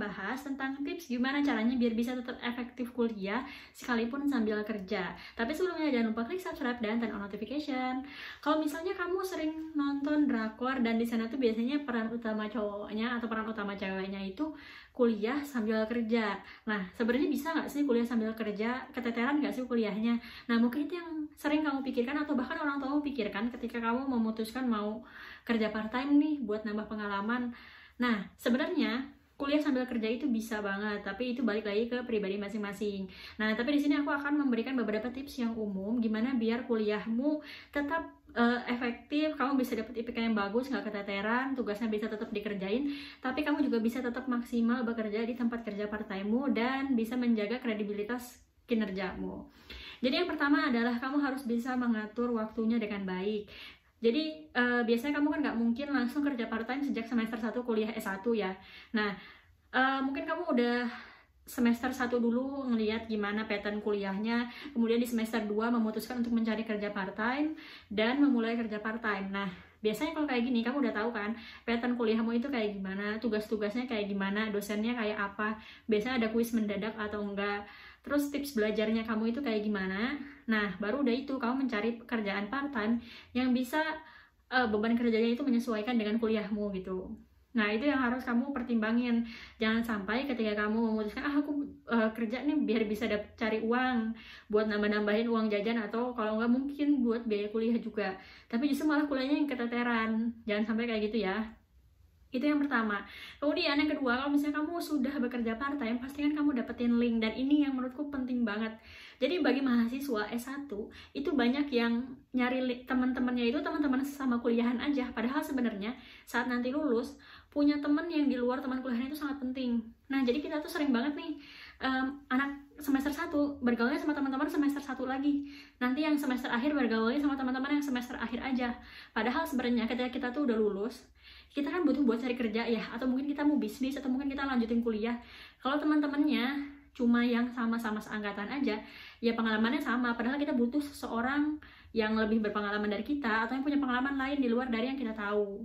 bahas tentang tips gimana caranya biar bisa tetap efektif kuliah sekalipun sambil kerja. Tapi sebelumnya jangan lupa klik subscribe dan turn on notification. Kalau misalnya kamu sering nonton drakor dan di sana tuh biasanya peran utama cowoknya atau peran utama ceweknya itu kuliah sambil kerja. Nah, sebenarnya bisa nggak sih kuliah sambil kerja? Keteteran nggak sih kuliahnya? Nah, mungkin itu yang sering kamu pikirkan atau bahkan orang tua pikirkan ketika kamu memutuskan mau kerja part-time nih buat nambah pengalaman. Nah, sebenarnya kuliah sambil kerja itu bisa banget, tapi itu balik lagi ke pribadi masing-masing. Nah, tapi di sini aku akan memberikan beberapa tips yang umum gimana biar kuliahmu tetap efektif, kamu bisa dapat IPK yang bagus, nggak keteteran, tugasnya bisa tetap dikerjain, tapi kamu juga bisa tetap maksimal bekerja di tempat kerja part-time-mu dan bisa menjaga kredibilitas kinerjamu. Jadi yang pertama adalah kamu harus bisa mengatur waktunya dengan baik. Jadi biasanya kamu kan nggak mungkin langsung kerja part-time sejak semester 1 kuliah S1 ya. Nah, mungkin kamu udah semester 1 dulu ngelihat gimana pattern kuliahnya, kemudian di semester 2 memutuskan untuk mencari kerja part-time dan memulai kerja part-time. Nah, biasanya kalau kayak gini kamu udah tahu kan pattern kuliahmu itu kayak gimana, tugas-tugasnya kayak gimana, dosennya kayak apa, biasanya ada kuis mendadak atau enggak, terus tips belajarnya kamu itu kayak gimana. Nah, baru udah itu kamu mencari pekerjaan part-time yang bisa beban kerjanya itu menyesuaikan dengan kuliahmu gitu. Nah, itu yang harus kamu pertimbangin. Jangan sampai ketika kamu memutuskan, aku kerja nih biar bisa cari uang buat nambah-nambahin uang jajan atau kalau nggak mungkin buat biaya kuliah juga. Tapi justru malah kuliahnya yang keteteran. Jangan sampai kayak gitu ya. Itu yang pertama. Kemudian yang kedua, kalau misalnya kamu sudah bekerja part-time, pastikan kamu dapetin link. Dan ini yang menurutku penting banget. Jadi bagi mahasiswa S1, itu banyak yang nyari teman-temannya itu teman-teman sama kuliahan aja. Padahal sebenarnya saat nanti lulus, punya teman yang di luar teman kuliahan itu sangat penting. Nah, jadi kita tuh sering banget nih, anak semester 1 bergaulnya sama teman-teman semester 1 lagi. Nanti yang semester akhir bergaulnya sama teman-teman yang semester akhir aja. Padahal sebenarnya ketika kita tuh udah lulus, kita kan butuh buat cari kerja ya, atau mungkin kita mau bisnis, atau mungkin kita lanjutin kuliah. Kalau teman-temannya cuma yang sama-sama seangkatan aja, ya pengalamannya sama, padahal kita butuh seseorang yang lebih berpengalaman dari kita, atau yang punya pengalaman lain di luar dari yang kita tahu.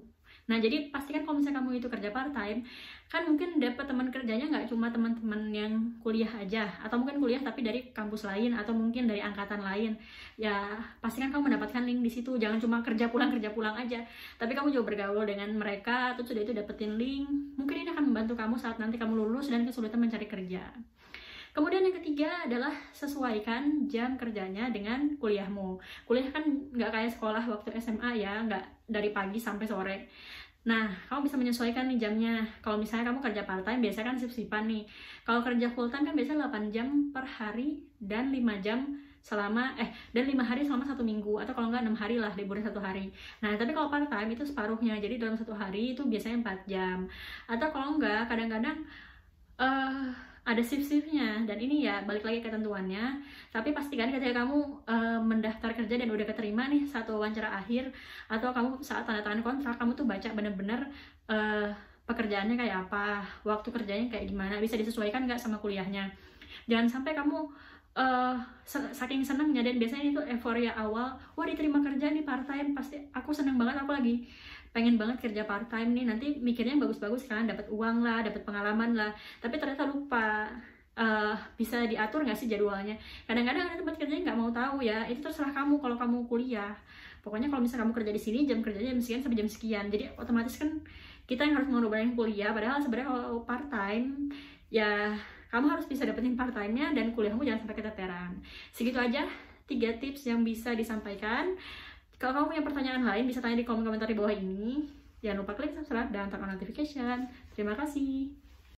Nah, jadi pastikan kalau misalnya kamu itu kerja part-time, kan mungkin dapat teman kerjanya nggak cuma teman-teman yang kuliah aja, atau mungkin kuliah tapi dari kampus lain, atau mungkin dari angkatan lain. Ya, pastikan kamu mendapatkan link di situ. Jangan cuma kerja pulang aja, tapi kamu juga bergaul dengan mereka, terus sudah itu dapetin link. Mungkin ini akan membantu kamu saat nanti kamu lulus dan kesulitan mencari kerja. Kemudian yang ketiga adalah sesuaikan jam kerjanya dengan kuliahmu. Kuliah kan nggak kayak sekolah waktu SMA ya, nggak dari pagi sampai sore. Nah, kamu bisa menyesuaikan nih jamnya. Kalau misalnya kamu kerja part-time, biasanya kan sip-sipan nih. Kalau kerja full-time kan biasanya 8 jam per hari dan 5 jam dan 5 hari selama 1 minggu, atau kalau nggak 6 hari lah, liburnya 1 hari. Nah, tapi kalau part-time itu separuhnya, jadi dalam 1 hari itu biasanya 4 jam. Atau kalau nggak, kadang-kadang ada shift-shiftnya, dan ini ya balik lagi ketentuannya. Tapi pastikan ketika kamu mendaftar kerja dan udah keterima nih satu wawancara akhir, atau kamu saat tanda tangan kontrak, kamu tuh baca bener-bener pekerjaannya kayak apa, waktu kerjanya kayak gimana, bisa disesuaikan nggak sama kuliahnya. Jangan sampai kamu saking senangnya, dan biasanya itu euforia awal, wah diterima kerja nih part-time, pasti aku seneng banget, aku lagi pengen banget kerja part-time nih, nanti mikirnya yang bagus-bagus kan, dapat uang lah, dapat pengalaman lah, tapi ternyata lupa. Bisa diatur nggak sih jadwalnya? Kadang-kadang ada tempat kerjanya nggak mau tahu ya, itu terserah kamu kalau kamu kuliah. Pokoknya kalau misalnya kamu kerja di sini, jam kerjanya jam sekian sampai jam sekian, jadi otomatis kan kita yang harus mengorbankan kuliah. Padahal sebenarnya kalau part-time ya kamu harus bisa dapetin part-time-nya dan kuliahmu jangan sampai keteteran. Segitu aja 3 tips yang bisa disampaikan. Kalau kamu punya pertanyaan lain, bisa tanya di kolom komentar di bawah ini. Jangan lupa klik subscribe dan turn on notification. Terima kasih.